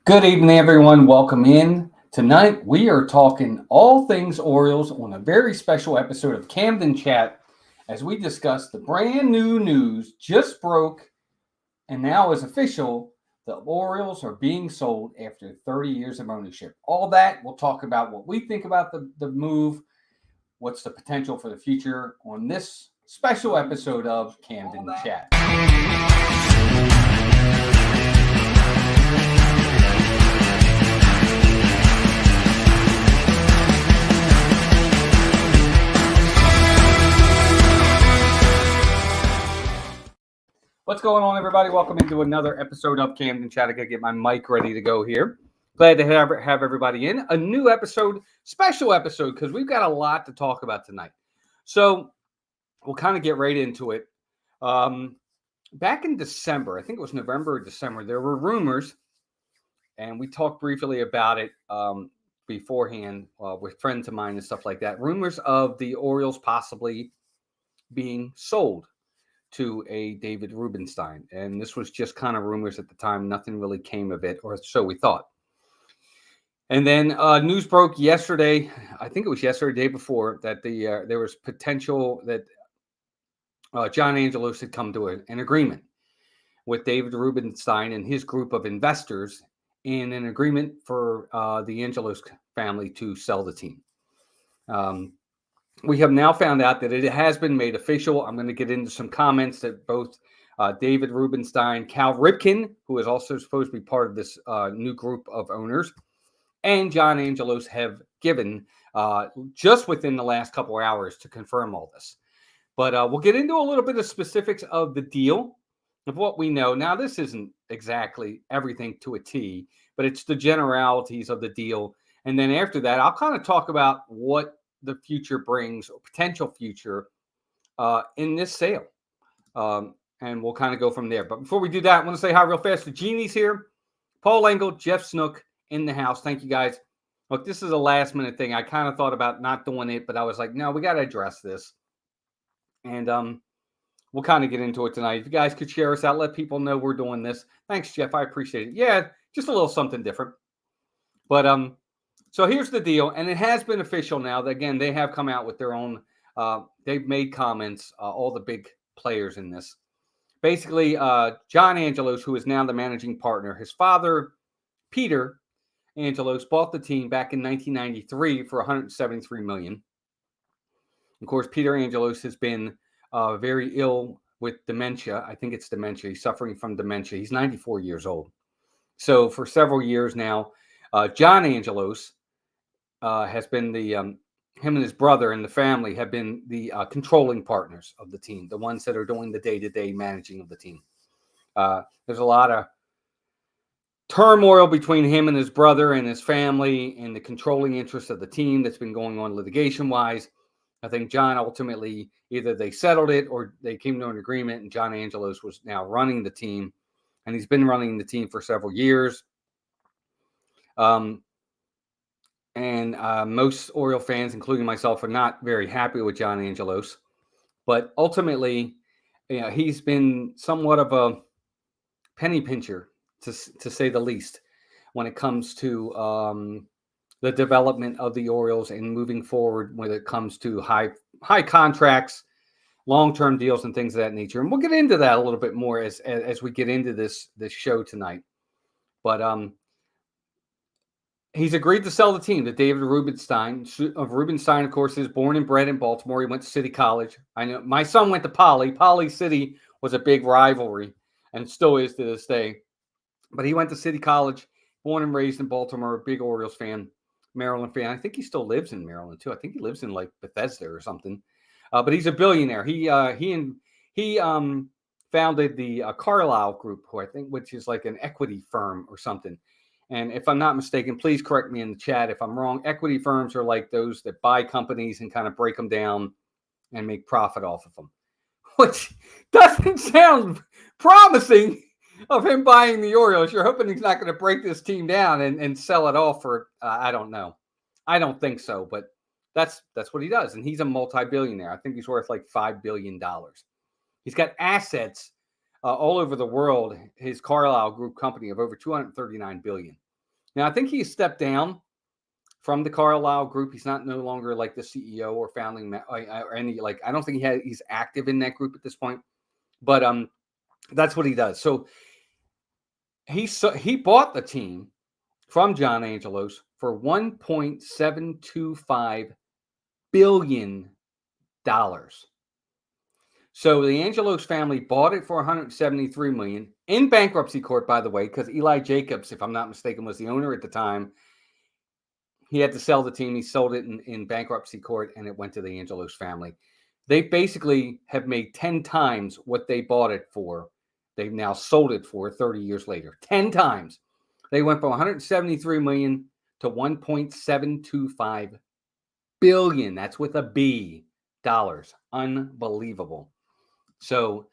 Good evening, everyone. Welcome in. Tonight, we are talking all things Orioles on a very special episode of Camden Chat as we discuss the brand new news just broke and now is official. The Orioles are being sold after 30 years of ownership. All that, we'll talk about what we think about the move, what's the potential for the future on this special episode of Camden Chat. What's going on, everybody? Welcome into another episode of Camden Chat. I gotta get my mic ready to go here. Glad to have everybody in. A new episode, special episode, because we've got a lot to talk about tonight. So we'll kind of get right into it. Back in December, I think it was November or December, there were rumors, and we talked briefly about it beforehand with friends of mine and stuff like that. Rumors of the Orioles possibly being sold to a David Rubenstein. And this was just kind of rumors at the time. Nothing really came of it, or so we thought. And then news broke yesterday, I think it was yesterday, day before, that there was potential that John Angelos had come to an agreement with David Rubenstein and his group of investors in an agreement for the Angelos family to sell the team. We have now found out that it has been made official. I'm going to get into some comments that both David Rubenstein, Cal Ripken, who is also supposed to be part of this new group of owners, and John Angelos have given just within the last couple of hours to confirm all this. But we'll get into a little bit of specifics of the deal, of what we know. Now, this isn't exactly everything to a T, but it's the generalities of the deal. And then after that, I'll kind of talk about what the future brings, or potential future, in this sale. And we'll kind of go from there. But before we do that, I want to say hi real fast. The Genie's here. Paul Engel, Jeff Snook in the house. Thank you, guys. Look, this is a last-minute thing. I kind of thought about not doing it, but I was like, no, we got to address this. And we'll kind of get into it tonight. If you guys could share us out, let people know we're doing this. Thanks, Jeff. I appreciate it. Yeah, just a little something different. But so here's the deal, and it has been official now. Again, they have come out with their own, they've made comments, all the big players in this. Basically, John Angelos, who is now the managing partner, his father, Peter Angelos, bought the team back in 1993 for $173 million. Of course, Peter Angelos has been very ill with dementia. I think it's dementia. He's suffering from dementia. He's 94 years old. So for several years now, John Angelos has been him and his brother and the family have been the controlling partners of the team, the ones that are doing the day-to-day managing of the team. There's a lot of turmoil between him and his brother and his family and the controlling interests of the team that's been going on litigation-wise. I think John ultimately, either they settled it or they came to an agreement, and John Angelos was now running the team, and he's been running the team for several years. And most Oriole fans, including myself, are not very happy with John Angelos. But ultimately, he's been somewhat of a penny pincher, to say the least, when it comes to the development of the Orioles and moving forward when it comes to high contracts, long-term deals, and things of that nature. And we'll get into that a little bit more as we get into this show tonight. But he's agreed to sell the team to David Rubenstein. Rubenstein, of course, is born and bred in Baltimore. He went to City College. I know my son went to Poly. Poly City was a big rivalry and still is to this day. But he went to City College, born and raised in Baltimore, a big Orioles fan, Maryland fan. I think he still lives in Maryland, too. I think he lives in, like, Bethesda or something. But he's a billionaire. He founded the Carlyle Group, which is like an equity firm or something. And if I'm not mistaken, please correct me in the chat if I'm wrong. Equity firms are like those that buy companies and kind of break them down and make profit off of them, which doesn't sound promising of him buying the Orioles. You're hoping he's not going to break this team down and sell it off for, I don't know. I don't think so, but that's what he does. And he's a multi-billionaire. I think he's worth like $5 billion. He's got assets all over the world, his Carlyle Group company, of over $239 billion. Now, I think he stepped down from the Carlyle Group. He's not no longer like the CEO or founding or any like. I don't think he's active in that group at this point. But that's what he does. So he bought the team from John Angelos for $1.725 billion. So the Angelos family bought it for 173 million in bankruptcy court, by the way, because Eli Jacobs, if I'm not mistaken, was the owner at the time. He had to sell the team. He sold it in bankruptcy court, and it went to the Angelos family. They basically have made 10 times what they bought it for. They've now sold it for 30 years later. 10 times. They went from 173 million to 1.725 billion. That's with a B, dollars. Unbelievable. So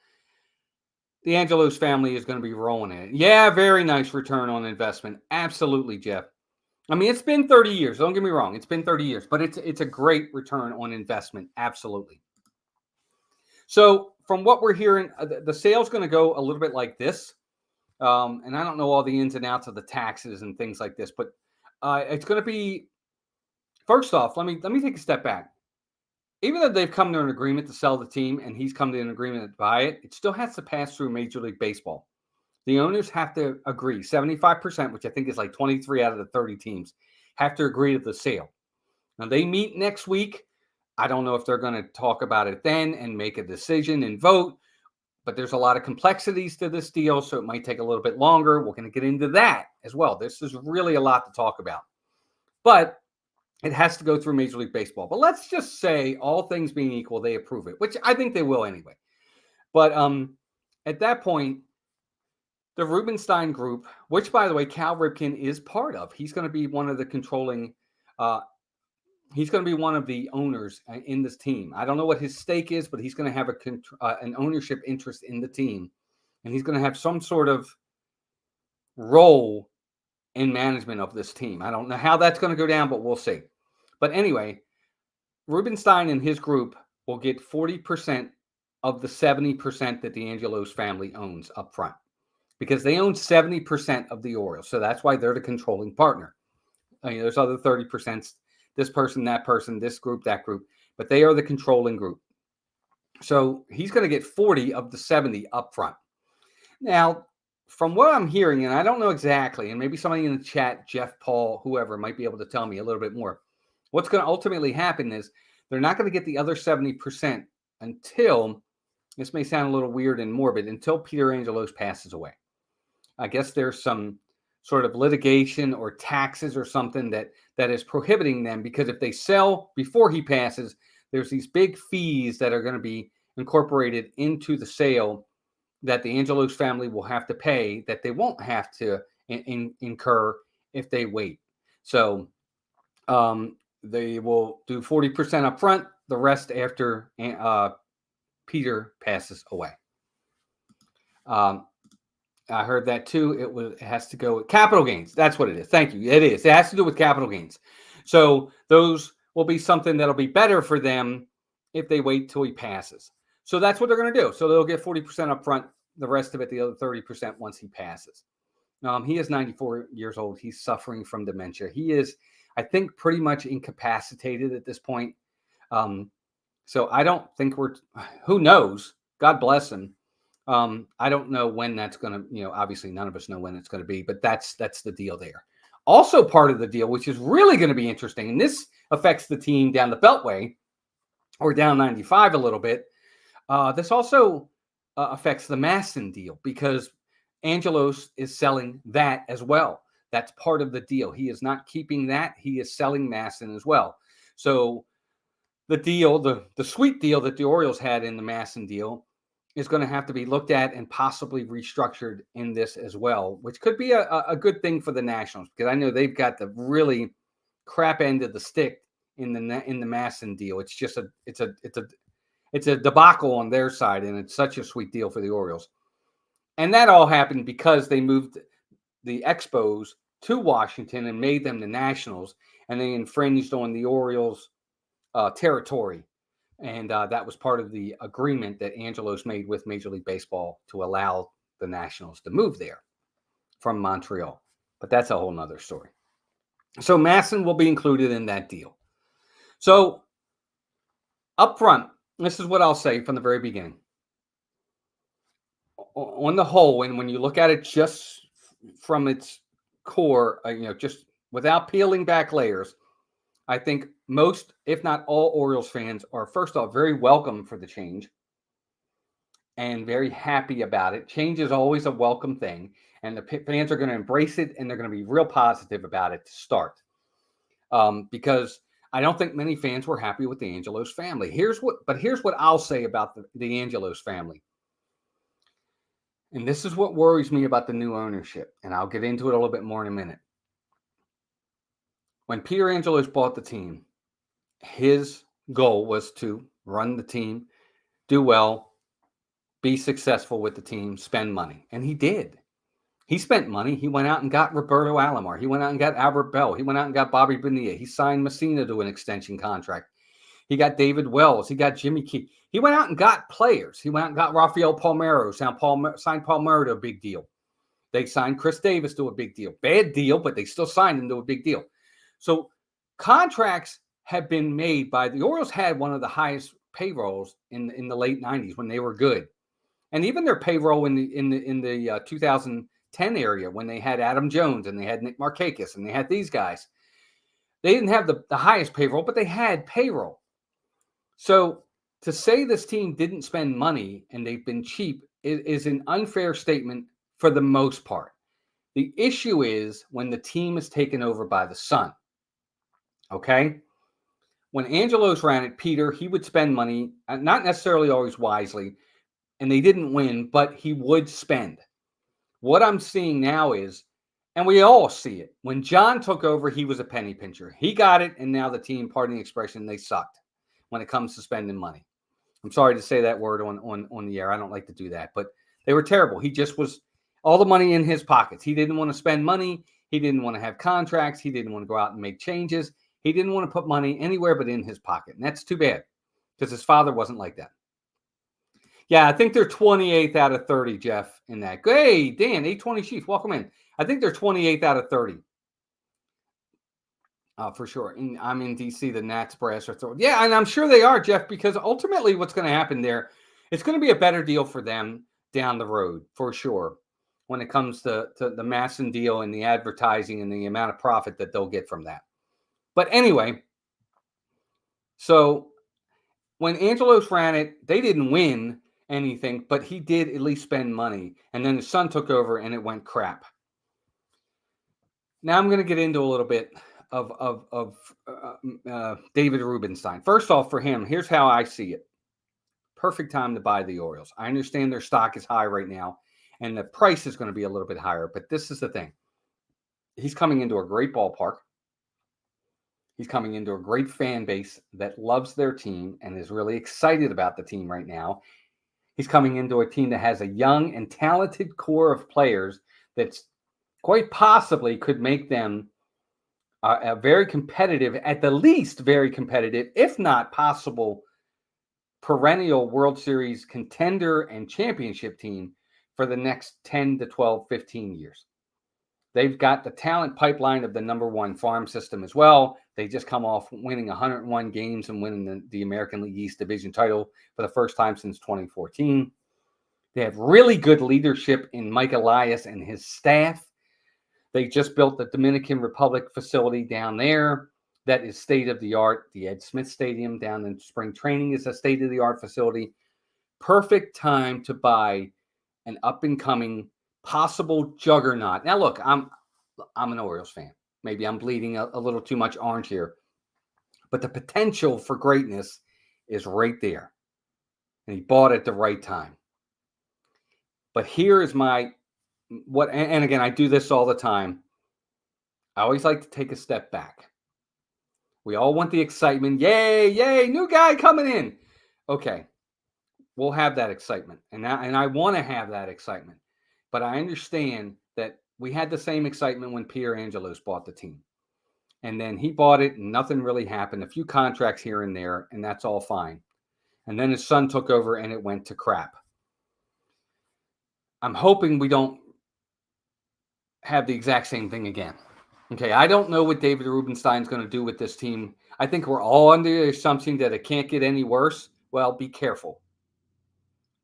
the Angelos family is going to be rolling in it. Yeah, very nice return on investment. Absolutely, Jeff. I mean, it's been 30 years. Don't get me wrong. It's been 30 years, but it's a great return on investment. Absolutely. So from what we're hearing, the sale's going to go a little bit like this. And I don't know all the ins and outs of the taxes and things like this, but it's going to be, first off, let me take a step back. Even though they've come to an agreement to sell the team and he's come to an agreement to buy it, it still has to pass through Major League Baseball. The owners have to agree. 75%, which I think is like 23 out of the 30 teams, have to agree to the sale. Now, they meet next week. I don't know if they're going to talk about it then and make a decision and vote, but there's a lot of complexities to this deal, so it might take a little bit longer. We're going to get into that as well. This is really a lot to talk about. But it has to go through Major League Baseball. But let's just say, all things being equal, they approve it, which I think they will anyway. But at that point, the Rubenstein Group, which, by the way, Cal Ripken is part of, he's going to be one of the controlling, he's going to be one of the owners in this team. I don't know what his stake is, but he's going to have an ownership interest in the team. And he's going to have some sort of role in management of this team. I don't know how that's going to go down, but we'll see. But anyway, Rubenstein and his group will get 40% of the 70% that the Angelos family owns up front, because they own 70% of the Orioles. So that's why they're the controlling partner. I mean, there's other 30%, this person, that person, this group, that group, but they are the controlling group. So he's going to get 40 of the 70 up front. Now, from what I'm hearing, and I don't know exactly, and maybe somebody in the chat, Jeff, Paul, whoever, might be able to tell me a little bit more. What's going to ultimately happen is they're not going to get the other 70% until, this may sound a little weird and morbid, until Peter Angelos passes away. I guess there's some sort of litigation or taxes or something that is prohibiting them, because if they sell before he passes, there's these big fees that are going to be incorporated into the sale that the Angelos family will have to pay that they won't have to incur if they wait. So they will do 40% up front, the rest after Peter passes away. I heard that too. It has to go with capital gains. That's what it is. Thank you. It is. It has to do with capital gains. So those will be something that'll be better for them if they wait till he passes. So that's what they're going to do. So they'll get 40% up front, the rest of it, the other 30% once he passes. He is 94 years old. He's suffering from dementia. He is, I think, pretty much incapacitated at this point. So I don't think who knows? God bless him. I don't know when that's going to, obviously none of us know when it's going to be, but that's the deal there. Also part of the deal, which is really going to be interesting, and this affects the team down the Beltway or down 95 a little bit. This also affects the Masson deal, because Angelos is selling that as well. That's part of the deal. He is not keeping that. He is selling Masson as well. So the deal, the sweet deal that the Orioles had in the Masson deal, is going to have to be looked at and possibly restructured in this as well, which could be a good thing for the Nationals, because I know they've got the really crap end of the stick in the Masson deal. It's just it's a debacle on their side, and it's such a sweet deal for the Orioles. And that all happened because they moved the Expos to Washington and made them the Nationals, and they infringed on the Orioles' territory. And that was part of the agreement that Angelos made with Major League Baseball to allow the Nationals to move there from Montreal. But that's a whole nother story. So Masson will be included in that deal. So up front, this is what I'll say from the very beginning. On the whole, when you look at it just from its core, just without peeling back layers, I think most, if not all, Orioles fans are, first off, very welcome for the change and very happy about it. Change is always a welcome thing, and the fans are going to embrace it, and they're going to be real positive about it to start. Because I don't think many fans were happy with the Angelos family. Here's what I'll say about the Angelos family. And this is what worries me about the new ownership, and I'll get into it a little bit more in a minute. When Peter Angelos bought the team, his goal was to run the team, do well, be successful with the team, spend money. And he did. He spent money. He went out and got Roberto Alomar. He went out and got Albert Bell. He went out and got Bobby Bonilla. He signed Messina to an extension contract. He got David Wells. He got Jimmy Key. He went out and got players. He went out and got Rafael Palmeiro. Signed Palmeiro to a big deal. They signed Chris Davis to a big deal. Bad deal, but they still signed him to a big deal. So contracts have been made by the Orioles. Had one of the highest payrolls in the late 90s when they were good, and even their payroll in the 2010 area when they had Adam Jones and they had Nick Markakis and they had these guys. They didn't have the highest payroll, but they had payroll. So to say this team didn't spend money and they've been cheap is an unfair statement for the most part. The issue is when the team is taken over by the son. Okay? When Angelos ran it, Peter, he would spend money, not necessarily always wisely, and they didn't win, but he would spend. What I'm seeing now is, and we all see it, when John took over, he was a penny pincher. He got it, and now the team, pardon the expression, they sucked when it comes to spending money. I'm sorry to say that word on the air. I don't like to do that, but they were terrible. He just was all the money in his pockets. He didn't want to spend money. He didn't want to have contracts. He didn't want to go out and make changes. He didn't want to put money anywhere but in his pocket. And that's too bad because his father wasn't like that. Yeah, I think they're 28th out of 30, Jeff, in that. Hey, Dan, 820 Chief, welcome in. I think they're 28th out of 30. For sure. I'm in D.C. The Nats brass are throwing. Yeah, and I'm sure they are, Jeff, because ultimately what's going to happen there, it's going to be a better deal for them down the road, for sure, when it comes to the Masson deal and the advertising and the amount of profit that they'll get from that. But anyway, so when Angelos ran it, they didn't win anything, but he did at least spend money. And then his son took over and it went crap. Now I'm going to get into a little bit of David Rubenstein. First off, for him, here's how I see it. Perfect time to buy the Orioles. I understand their stock is high right now, and the price is going to be a little bit higher, but this is the thing. He's coming into a great ballpark. He's coming into a great fan base that loves their team and is really excited about the team right now. He's coming into a team that has a young and talented core of players that's quite possibly could make them a very competitive, at the least very competitive, if not possible, perennial World Series contender and championship team for the next 10 to 12, 15 years. They've got the talent pipeline of the number one farm system as well. They just come off winning 101 games and winning the American League East Division title for the first time since 2014. They have really good leadership in Mike Elias and his staff. They just built the Dominican Republic facility down there that is state-of-the-art. The Ed Smith Stadium down in spring training is a state-of-the-art facility. Perfect time to buy an up-and-coming possible juggernaut. Now, look, I'm an Orioles fan. Maybe I'm bleeding a little too much orange here. But the potential for greatness is right there. And he bought at the right time. But here is and again, I do this all the time. I always like to take a step back. We all want the excitement. Yay, yay, new guy coming in. Okay, we'll have that excitement. And I want to have that excitement. But I understand that we had the same excitement when Peter Angelos bought the team. And then he bought it and nothing really happened. A few contracts here and there, and that's all fine. And then his son took over and it went to crap. I'm hoping we don't have the exact same thing again. Okay, I don't know what David Rubenstein's going to do with this team. I think we're all under the assumption that it can't get any worse. Well, be careful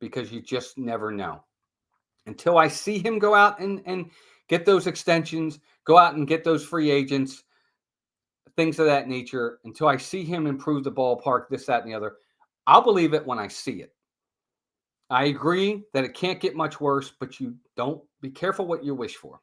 because you just never know. Until I see him go out and get those extensions, go out and get those free agents, things of that nature, until I see him improve the ballpark, this, that, and the other, I'll believe it when I see it. I agree that it can't get much worse, but you don't be careful what you wish for.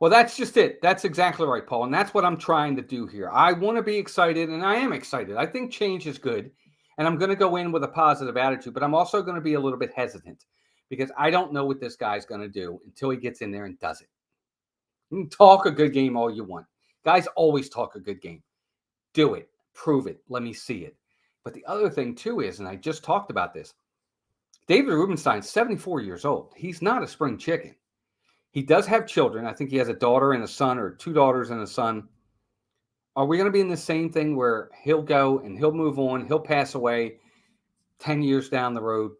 Well, that's just it. That's exactly right, Paul. And that's what I'm trying to do here. I want to be excited, and I am excited. I think change is good, and I'm going to go in with a positive attitude, but I'm also going to be a little bit hesitant because I don't know what this guy's going to do until he gets in there and does it. You can talk a good game all you want. Guys always talk a good game. Do it. Prove it. Let me see it. But the other thing, too, is, and I just talked about this, David Rubenstein's 74 years old. He's not a spring chicken. He does have children. I think he has a daughter and a son, or 2 daughters and a son. Are we going to be in the same thing where he'll go and he'll move on, he'll pass away 10 years down the road,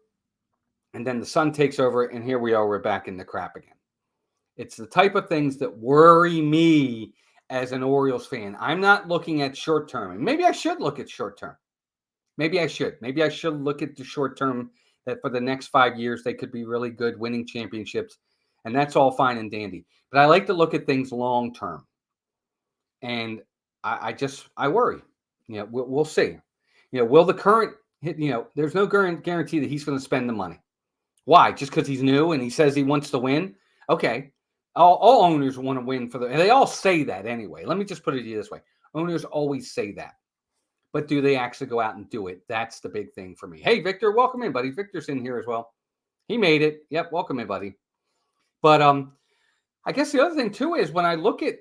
and then the son takes over, and here we are, we're back in the crap again? It's the type of things that worry me as an Orioles fan. I'm not looking at short term, and maybe I should look at short term. Maybe I should. Maybe I should look at the short term, that for the next 5 years, they could be really good, winning championships. And that's all fine and dandy. But I like to look at things long term. And I worry. We'll see. Will the current, there's no guarantee that he's going to spend the money. Why? Just because he's new and he says he wants to win? Okay. All owners want to win and they all say that anyway. Let me just put it to you this way. Owners always say that. But do they actually go out and do it? That's the big thing for me. Hey, Victor, welcome in, buddy. Victor's in here as well. He made it. Yep, welcome in, buddy. But I guess the other thing, too, is when I look at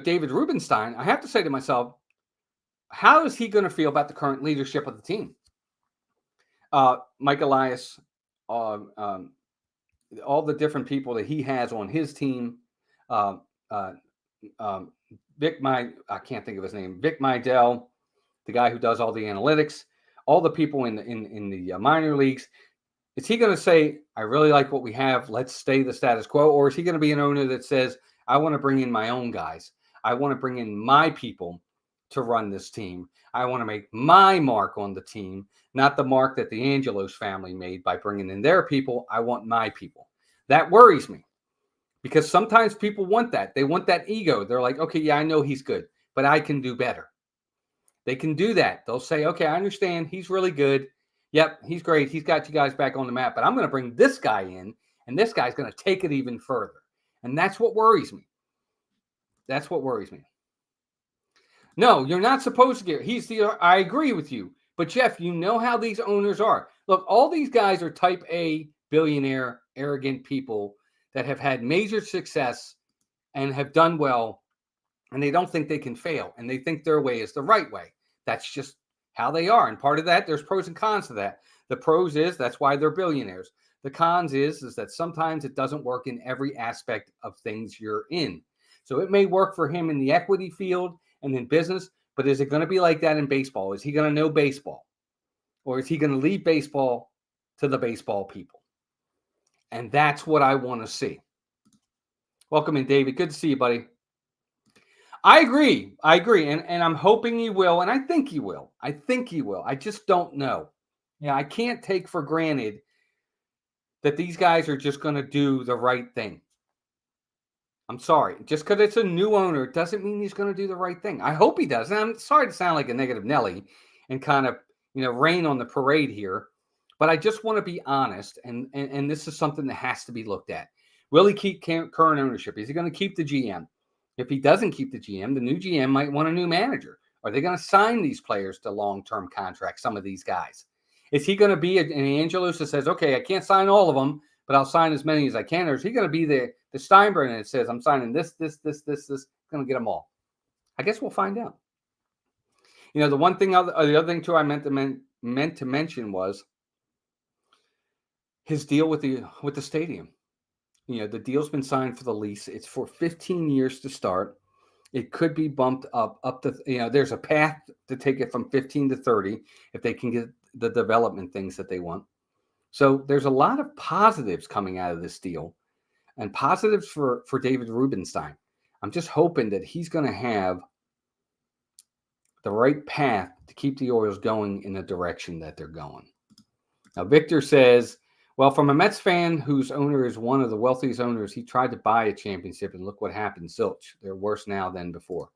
David Rubenstein, I have to say to myself, how is he going to feel about the current leadership of the team? Mike Elias, all the different people that he has on his team, I can't think of his name, Vic Meidel, the guy who does all the analytics, all the people in the minor leagues. Is he going to say, I really like what we have, let's stay the status quo? Or is he going to be an owner that says, I want to bring in my own guys. I want to bring in my people to run this team. I want to make my mark on the team, not the mark that the Angelos family made by bringing in their people. I want my people. That worries me because sometimes people want that. They want that ego. They're like, okay, yeah, I know he's good, but I can do better. They can do that. They'll say, okay, I understand. He's really good. Yep, he's great. He's got you guys back on the map, but I'm going to bring this guy in, and this guy's going to take it even further. And that's what worries me. That's what worries me. No, you're not supposed to get. I agree with you. But, Jeff, you know how these owners are. Look, all these guys are type A, billionaire, arrogant people that have had major success and have done well, and they don't think they can fail, and they think their way is the right way. That's just how they are. And part of that, there's pros and cons to that. The pros is that's why they're billionaires. The cons is that sometimes it doesn't work in every aspect of things you're in. So it may work for him in the equity field and in business, but is it going to be like that in baseball? Is he going to know baseball? Or is he going to leave baseball to the baseball people? And that's what I want to see. Welcome in, David. Good to see you, buddy. I agree. And I'm hoping he will. And I think he will. I just don't know. I can't take for granted that these guys are just going to do the right thing. I'm sorry. Just because it's a new owner doesn't mean he's going to do the right thing. I hope he does. And I'm sorry to sound like a negative Nelly and kind of, rain on the parade here. But I just want to be honest. And this is something that has to be looked at. Will he keep current ownership? Is he going to keep the GM? If he doesn't keep the GM, the new GM might want a new manager. Are they going to sign these players to long-term contracts, some of these guys? Is he going to be an Angelos that says, okay, I can't sign all of them, but I'll sign as many as I can? Or is he going to be the Steinbrenner that says, I'm signing this, going to get them all? I guess we'll find out. The other thing too I meant to mention was his deal with the stadium. The deal's been signed for the lease. It's for 15 years to start. It could be bumped up to, there's a path to take it from 15 to 30 if they can get the development things that they want. So there's a lot of positives coming out of this deal. and positives for David Rubenstein. I'm just hoping that he's going to have the right path to keep the Orioles going in the direction that they're going. Now, Victor says, well, from a Mets fan whose owner is one of the wealthiest owners, he tried to buy a championship, and look what happened. Zilch. They're worse now than before.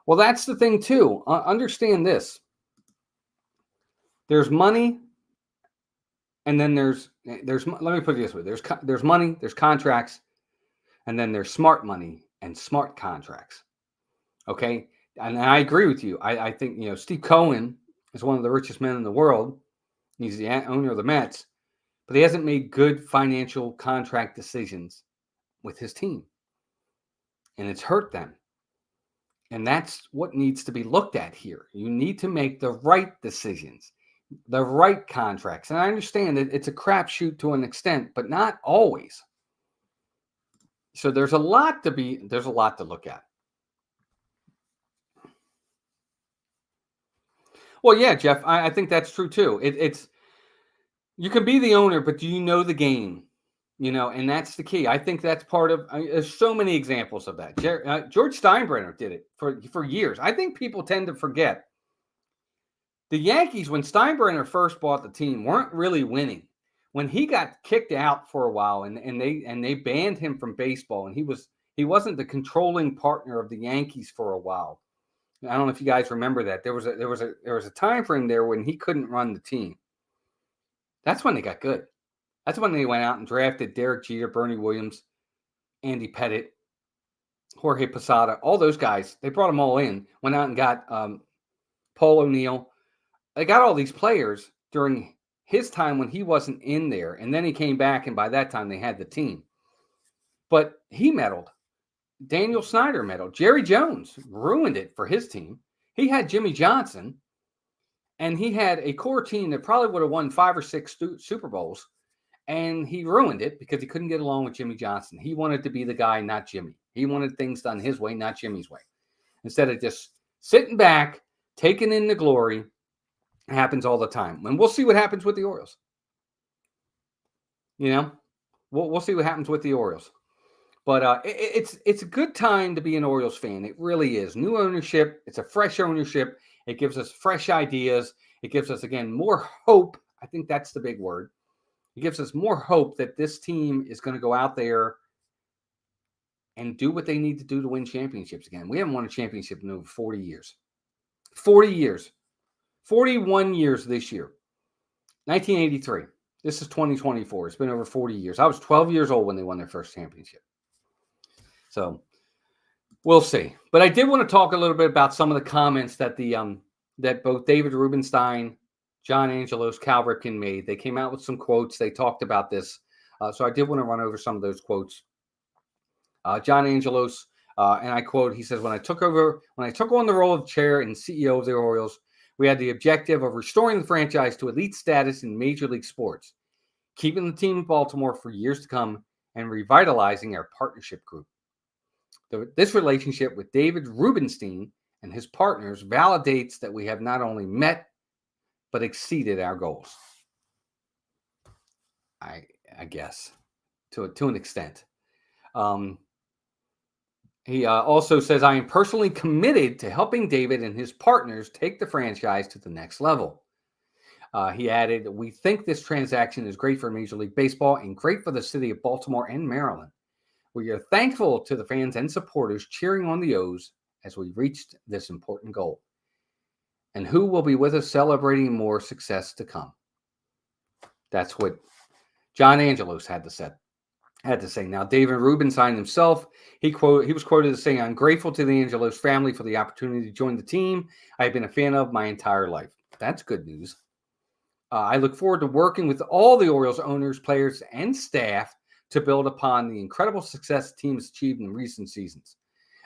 Well, that's the thing, too. Understand this. There's money, and then there's let me put it this way. There's money, there's contracts, and then there's smart money and smart contracts. Okay? And I agree with you. I think, Steve Cohen is one of the richest men in the world. He's the owner of the Mets, but he hasn't made good financial contract decisions with his team. And it's hurt them. And that's what needs to be looked at here. You need to make the right decisions, the right contracts. And I understand that it's a crapshoot to an extent, but not always. So there's a lot to look at. Well, yeah, Jeff, I think that's true too. It's you can be the owner, but do you know the game? And that's the key. I think that's part of. There's so many examples of that. George Steinbrenner did it for years. I think people tend to forget. The Yankees, when Steinbrenner first bought the team, weren't really winning. When he got kicked out for a while, and they banned him from baseball, and he wasn't the controlling partner of the Yankees for a while. I don't know if you guys remember that. There was a time frame there when he couldn't run the team. That's when they got good. That's when they went out and drafted Derek Jeter, Bernie Williams, Andy Pettitte, Jorge Posada, all those guys. They brought them all in. Went out and got Paul O'Neill. They got all these players during his time when he wasn't in there. And then he came back, and by that time they had the team. But he meddled. Daniel Snyder meddled. Jerry Jones ruined it for his team. He had Jimmy Johnson, and he had a core team that probably would have won 5 or 6 Super Bowls. And he ruined it because he couldn't get along with Jimmy Johnson. He wanted to be the guy, not Jimmy. He wanted things done his way, not Jimmy's way. Instead of just sitting back, taking in the glory. It happens all the time. And we'll see what happens with the Orioles. We'll see what happens with the Orioles. But it's a good time to be an Orioles fan. It really is. New ownership. It's a fresh ownership. It gives us fresh ideas. It gives us, again, more hope. I think that's the big word. It gives us more hope that this team is going to go out there and do what they need to do to win championships again. We haven't won a championship in over 40 years. 40 years. 41 years this year. 1983. This is 2024. It's been over 40 years. I was 12 years old when they won their first championship. So we'll see. But I did want to talk a little bit about some of the comments that that both David Rubenstein, John Angelos, Cal Ripken made. They came out with some quotes. They talked about this. So I did want to run over some of those quotes. John Angelos, and I quote, he says, when I took on the role of chair and CEO of the Orioles, we had the objective of restoring the franchise to elite status in Major League sports, keeping the team in Baltimore for years to come, and revitalizing our partnership group. This relationship with David Rubenstein and his partners validates that we have not only met, but exceeded our goals. I guess, to an extent. He also says, I am personally committed to helping David and his partners take the franchise to the next level. He added, we think this transaction is great for Major League Baseball and great for the city of Baltimore and Maryland. We are thankful to the fans and supporters cheering on the O's as we reached this important goal. And who will be with us celebrating more success to come? That's what John Angelos had to say. Now, David Rubenstein himself, he was quoted as saying, I'm grateful to the Angelos family for the opportunity to join the team I have been a fan of my entire life. That's good news. I look forward to working with all the Orioles owners, players, and staff to build upon the incredible success the team has achieved in recent seasons.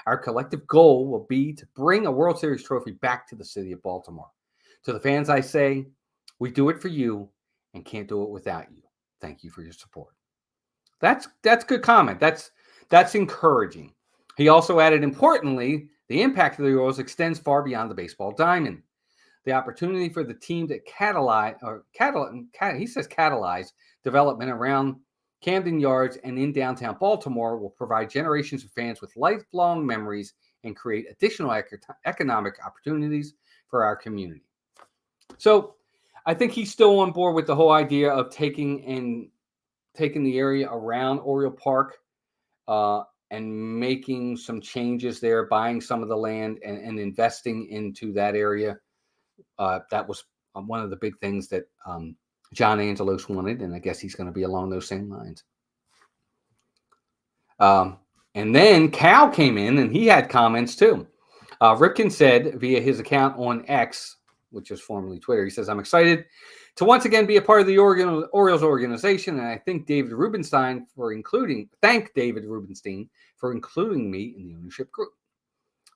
Our collective goal will be to bring a World Series trophy back to the city of Baltimore. To the fans, I say, we do it for you and can't do it without you. Thank you for your support. That's good comment. That's encouraging. He also added, importantly, the impact of the Orioles extends far beyond the baseball diamond. The opportunity for the team to catalyze development around Camden Yards, and in downtown Baltimore will provide generations of fans with lifelong memories and create additional economic opportunities for our community. So I think he's still on board with the whole idea of taking the area around Oriole Park and making some changes there, buying some of the land and investing into that area. That was one of the big things that John Angelos wanted, and I guess he's going to be along those same lines. And then Cal came in, and he had comments too. Ripken said via his account on X, which is formerly Twitter, he says, "I'm excited to once again be a part of the Orioles organization, and I thank David Rubenstein for including me in the ownership group.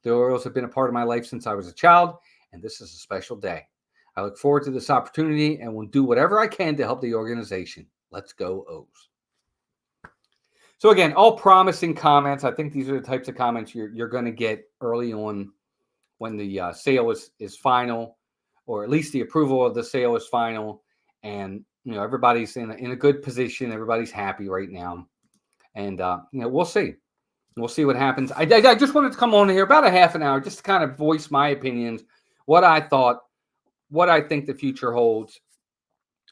The Orioles have been a part of my life since I was a child, and this is a special day. I look forward to this opportunity and will do whatever I can to help the organization. Let's go O's." So again, all promising comments. I think these are the types of comments you're going to get early on when the sale is final, or at least the approval of the sale is final, and everybody's in a good position. Everybody's happy right now, and we'll see. We'll see what happens. I just wanted to come on here about a half an hour just to kind of voice my opinions, what I thought, what I think the future holds.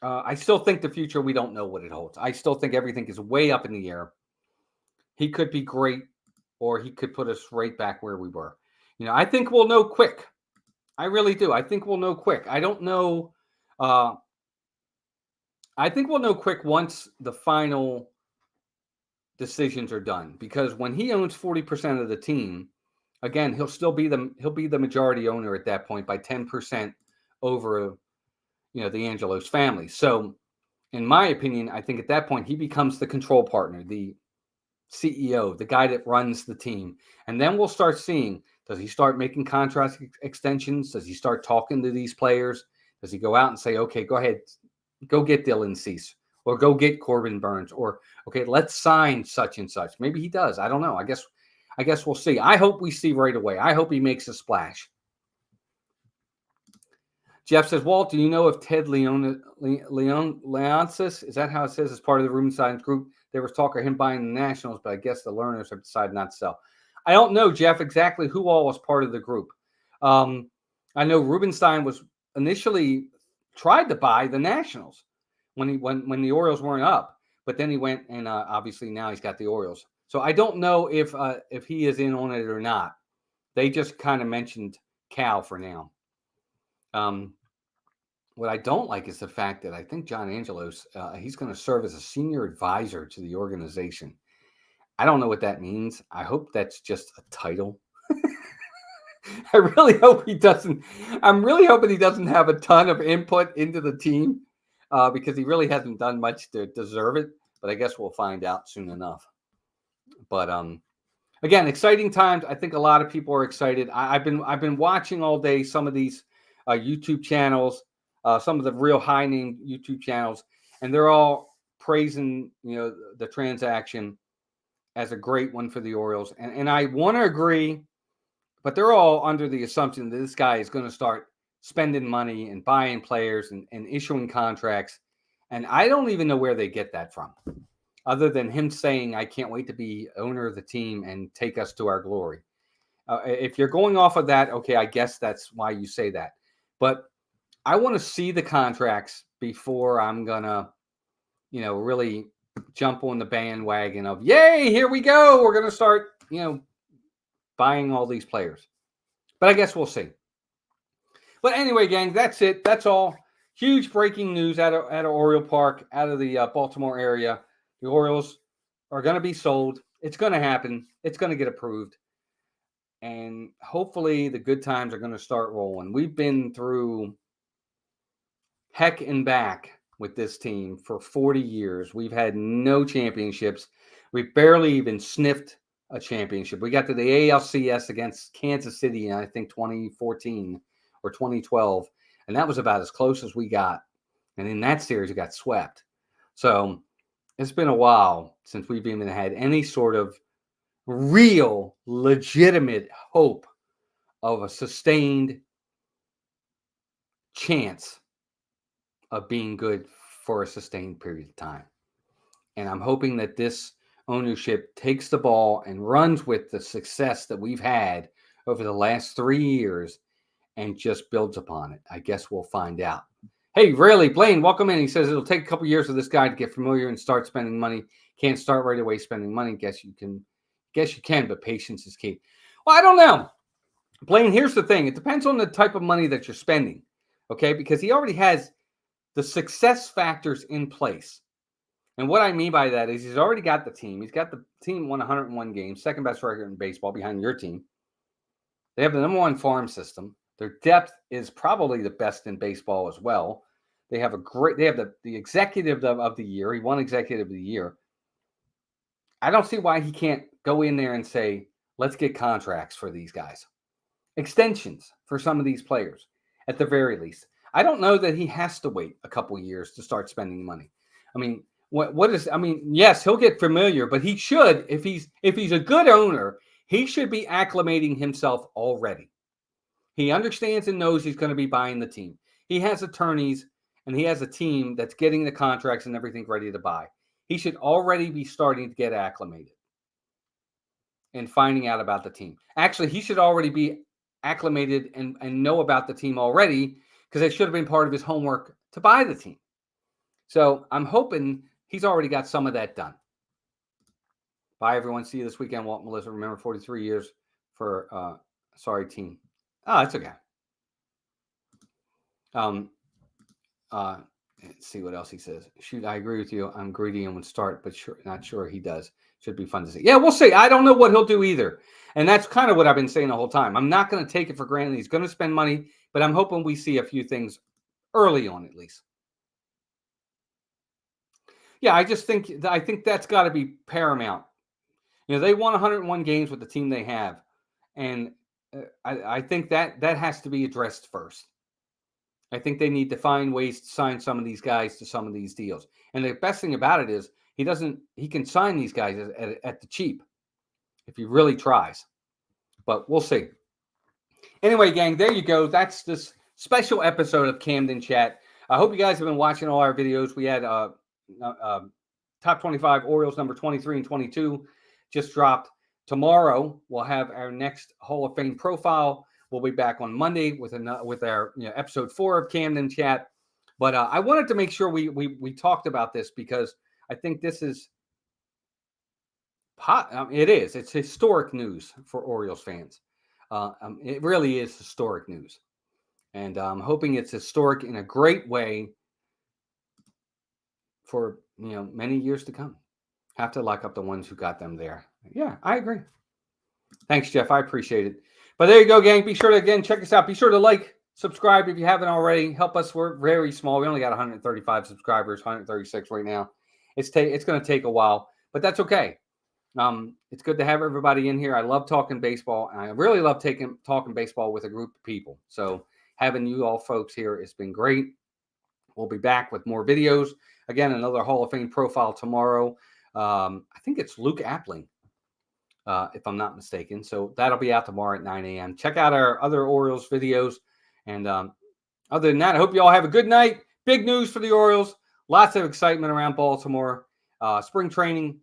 I still think the future, we don't know what it holds. I still think everything is way up in the air. He could be great, or he could put us right back where we were. I think we'll know quick. I really do. I think we'll know quick. I don't know. I think we'll know quick once the final decisions are done, because when he owns 40% of the team, again, he'll be the majority owner at that point by 10% over the Angelos family. So in my opinion, I think at that point he becomes the control partner, the CEO, the guy that runs the team. And then we'll start seeing, does he start making contract extensions? Does he start talking to these players? Does he go out and say, okay, go ahead, go get Dylan Cease, or go get Corbin Burns, or okay, let's sign such and such. Maybe he does. I don't know. I guess we'll see. I hope we see right away. I hope he makes a splash. Jeff says, Walt, do you know if Ted Leonsis, is that how it says, is part of the Rubenstein group? There was talk of him buying the Nationals, but I guess the Learners have decided not to sell. I don't know, Jeff, exactly who all was part of the group. I know Rubenstein was initially tried to buy the Nationals when the Orioles weren't up, but then he went and obviously now he's got the Orioles. So I don't know if he is in on it or not. They just kind of mentioned Cal for now. What I don't like is the fact that I think John Angelos, he's going to serve as a senior advisor to the organization. I don't know what that means. I hope that's just a title. I really hope he doesn't. I'm really hoping he doesn't have a ton of input into the team because he really hasn't done much to deserve it. But I guess we'll find out soon enough. But again, exciting times. I think a lot of people are excited. I've been watching all day some of these YouTube channels, some of the real high name YouTube channels, and they're all praising the transaction as a great one for the Orioles. And I want to agree, but they're all under the assumption that this guy is going to start spending money and buying players and issuing contracts. And I don't even know where they get that from, other than him saying, I can't wait to be owner of the team and take us to our glory. If you're going off of that, okay, I guess that's why you say that. But I want to see the contracts before I'm going to, really jump on the bandwagon of, yay, here we go. We're going to start, buying all these players. But I guess we'll see. But anyway, gang, that's it. That's all. Huge breaking news out of Oriole Park, out of the Baltimore area. The Orioles are going to be sold. It's going to happen. It's going to get approved. And hopefully the good times are going to start rolling. We've been through heck and back with this team for 40 years. We've had no championships. We've barely even sniffed a championship. We got to the ALCS against Kansas City in, I think, 2014 or 2012. And that was about as close as we got. And in that series, we got swept. So it's been a while since we've even had any sort of real, legitimate hope of a sustained chance of being good for a sustained period of time. And I'm hoping that this ownership takes the ball and runs with the success that we've had over the last 3 years and just builds upon it. I guess we'll find out. Hey, really, Blaine, welcome in. He says it'll take a couple years for this guy to get familiar and start spending money. Can't start right away spending money. Guess you can, but patience is key. Well, I don't know. Blaine, here's the thing. It depends on the type of money that you're spending, okay? Because he already has the success factors in place. And what I mean by that is he's already got the team. He's got the team won 101 games, second best record in baseball behind your team. They have the #1 farm system. Their depth is probably the best in baseball as well. They have the executive of the year. He won executive of the year. I don't see why he can't go in there and say, let's get contracts for these guys. Extensions for some of these players, at the very least. I don't know that he has to wait a couple years to start spending money. I mean, yes, he'll get familiar, but he should, if he's a good owner, he should be acclimating himself already. He understands and knows he's going to be buying the team. He has attorneys and he has a team that's getting the contracts and everything ready to buy. He should already be starting to get acclimated and finding out about the team. Actually, he should already be acclimated and know about the team already, because it should have been part of his homework to buy the team. So I'm hoping he's already got some of that done. Bye, everyone. See you this weekend, Walt, Melissa. Remember, 43 years for, sorry, team. Oh, that's okay. Let's see what else he says. Shoot, I agree with you. I'm greedy and would start, but not sure he does. Should be fun to see. Yeah, we'll see. I don't know what he'll do either. And that's kind of what I've been saying the whole time. I'm not going to take it for granted. He's going to spend money, but I'm hoping we see a few things early on at least. Yeah, I think that's got to be paramount. You know, they won 101 games with the team they have. And I think that has to be addressed first. I think they need to find ways to sign some of these guys to some of these deals. And the best thing about it is he can sign these guys at the cheap if he really tries. But we'll see. Anyway, gang, there you go. That's this special episode of Camden Chat. I hope you guys have been watching all our videos. We had Top 25 Orioles number 23 and 22 just dropped. Tomorrow, we'll have our next Hall of Fame profile. We'll be back on Monday with our episode 4 of Camden Chat. But I wanted to make sure we talked about this, because I think this is it's historic news for Orioles fans. It really is historic news, and I'm hoping it's historic in a great way for many years to come. Have to lock up the ones who got them there. Yeah, I agree. Thanks, Jeff. I appreciate it. But there you go, gang. Be sure to, again, check us out. Be sure to like, subscribe if you haven't already. Help us. We're very small. We only got 135 subscribers, 136 right now. It's going to take a while, but that's okay. It's good to have everybody in here. I love talking baseball, and I really love talking baseball with a group of people. So having you all folks here has been great. We'll be back with more videos. Again, another Hall of Fame profile tomorrow. I think it's Luke Appling, if I'm not mistaken. So that'll be out tomorrow at 9 a.m. Check out our other Orioles videos. And other than that, I hope you all have a good night. Big news for the Orioles. Lots of excitement around Baltimore. Spring training,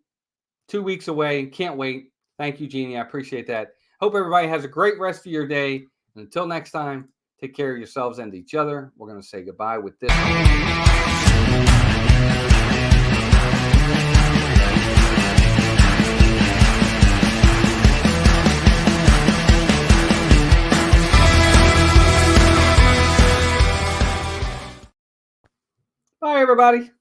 2 weeks away. Can't wait. Thank you, Jeannie. I appreciate that. Hope everybody has a great rest of your day. And until next time, take care of yourselves and each other. We're going to say goodbye with this. Bye, everybody.